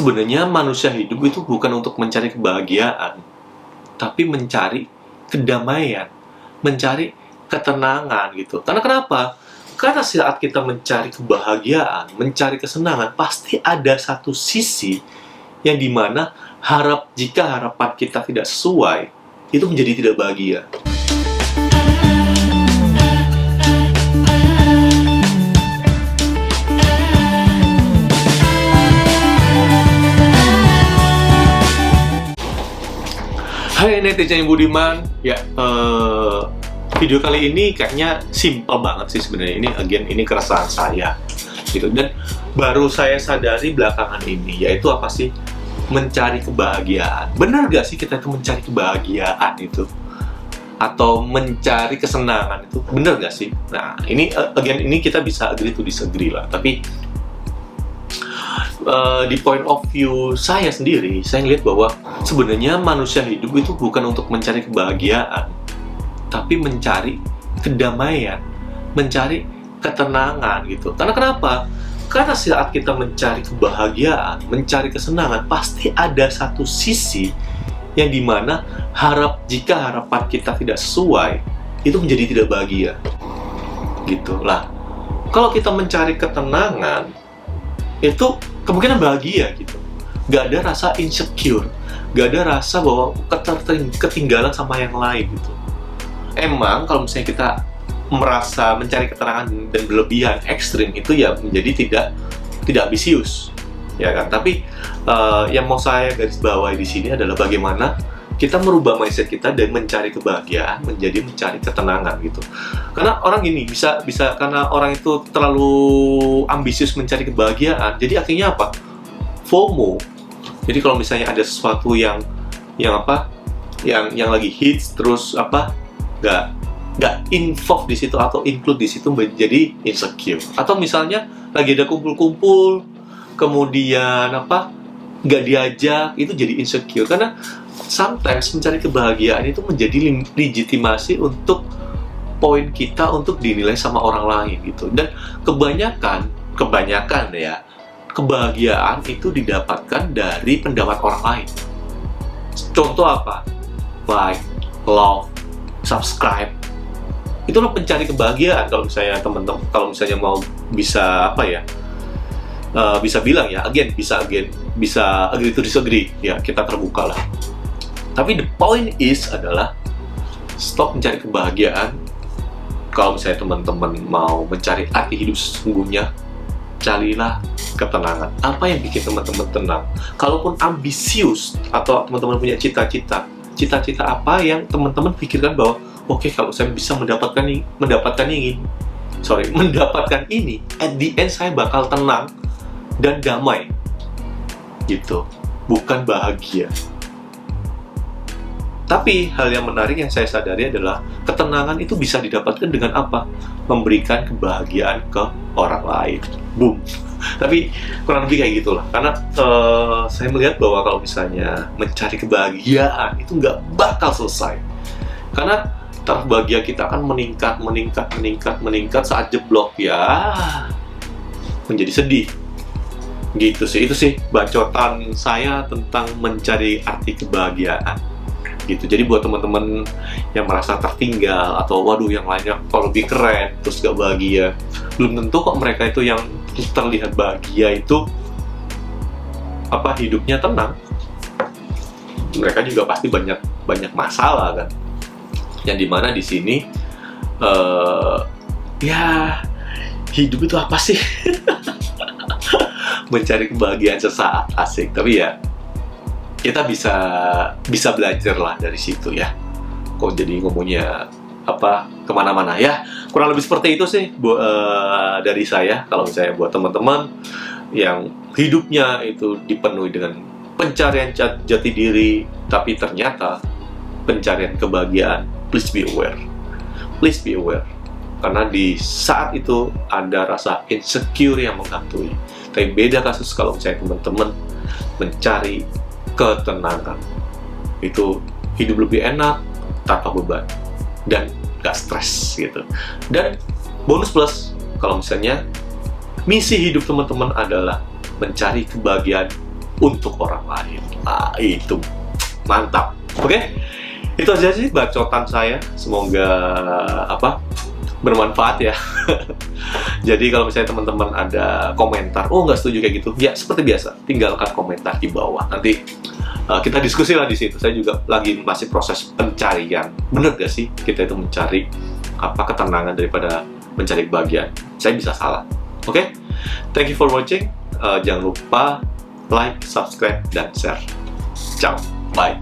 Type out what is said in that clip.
sebenarnya manusia hidup itu bukan untuk mencari kebahagiaan, tapi mencari kedamaian, mencari ketenangan gitu. Karena kenapa? Karena saat kita mencari kebahagiaan, mencari kesenangan, pasti ada satu sisi yang dimana jika harapan kita tidak sesuai, itu menjadi tidak bahagia. Hai netizen yang budiman, ya video kali ini kayaknya simple banget sih sebenarnya. Ini keresahan saya, gitu. Dan baru saya sadari belakangan ini, yaitu apa sih? Mencari kebahagiaan. Benar gak sih kita itu mencari kebahagiaan itu? Atau mencari kesenangan itu? Benar gak sih? Nah, ini kita bisa agree to disagree lah. Tapi di point of view saya sendiri, saya ngeliat bahwa sebenarnya manusia hidup itu bukan untuk mencari kebahagiaan, tapi mencari kedamaian, mencari ketenangan gitu. Karena kenapa? Karena saat kita mencari kebahagiaan, mencari kesenangan, pasti ada satu sisi yang dimana jika harapan kita tidak sesuai, itu menjadi tidak bahagia. Gitu lah. Kalau kita mencari ketenangan, itu kemungkinan bahagia gitu. Gak ada rasa insecure, gak ada rasa bahwa ketinggalan sama yang lain gitu. Emang kalau misalnya kita merasa mencari ketenangan dan berlebihan ekstrim, itu ya menjadi tidak ambisius, ya kan? Tapi yang mau saya garis bawahi di sini adalah bagaimana kita merubah mindset kita dari mencari kebahagiaan menjadi mencari ketenangan gitu. Karena orang ini bisa karena orang itu terlalu ambisius mencari kebahagiaan, jadi akhirnya apa? FOMO. Jadi kalau misalnya ada sesuatu yang lagi hits, terus nggak involve di situ atau include di situ, menjadi insecure. Atau misalnya lagi ada kumpul-kumpul, kemudian nggak diajak, itu jadi insecure. Karena sometimes mencari kebahagiaan itu menjadi legitimasi untuk poin kita untuk dinilai sama orang lain gitu. Dan kebanyakan ya, kebahagiaan itu didapatkan dari pendapat orang lain. Contoh apa? Like, love, subscribe. Itulah pencari kebahagiaan. Kalau misalnya teman-teman, kalau misalnya mau bisa bisa bilang ya, bisa agree to disagree, ya kita terbuka lah. Tapi the point is adalah stop mencari kebahagiaan. Kalau misalnya teman-teman mau mencari arti hidup sesungguhnya, carilah ketenangan. Apa yang bikin teman-teman tenang? Kalaupun ambisius atau teman-teman punya cita-cita apa yang teman-teman pikirkan bahwa oke, kalau saya bisa mendapatkan ini, at the end saya bakal tenang dan damai gitu, bukan bahagia. Tapi hal yang menarik yang saya sadari adalah ketenangan itu bisa didapatkan dengan apa? Memberikan kebahagiaan ke orang lain. Boom. Tapi kurang lebih kayak gitulah. Karena saya melihat bahwa kalau misalnya mencari kebahagiaan itu nggak bakal selesai. Karena taraf bahagia kita akan meningkat saat jeblok ya, menjadi sedih. Gitu sih. Itu sih bacotan saya tentang mencari arti kebahagiaan. Gitu. Jadi buat teman-teman yang merasa tertinggal atau waduh yang lainnya kalau lebih keren terus gak bahagia, belum tentu kok mereka itu yang terlihat bahagia itu hidupnya tenang. Mereka juga pasti banyak masalah kan. Yang dimana di sini ya hidup itu apa sih? Mencari kebahagiaan sesaat, asik. Tapi ya kita bisa belajar lah dari situ ya. Kok jadi ngomongnya kemana-mana ya. Kurang lebih seperti itu sih dari saya. Kalau misalnya buat teman-teman yang hidupnya itu dipenuhi dengan pencarian jati diri, tapi ternyata pencarian kebahagiaan, please be aware. Karena di saat itu ada rasa insecure yang menghantui. Tapi beda kasus kalau misalnya teman-teman mencari ketenangan, itu hidup lebih enak tanpa beban dan gak stres gitu. Dan bonus plus kalau misalnya misi hidup teman-teman adalah mencari kebahagiaan untuk orang lain. Itu mantap. Oke, itu aja sih bacotan saya. Semoga bermanfaat ya. Jadi kalau misalnya teman-teman ada komentar, oh nggak setuju kayak gitu, ya seperti biasa, tinggalkan komentar di bawah. Nanti kita diskusi lah di situ. Saya juga lagi masih proses pencarian. Bener gak sih kita itu mencari ketenangan daripada mencari kebahagiaan? Saya bisa salah. Oke? Thank you for watching. Jangan lupa like, subscribe, dan share. Ciao. Bye.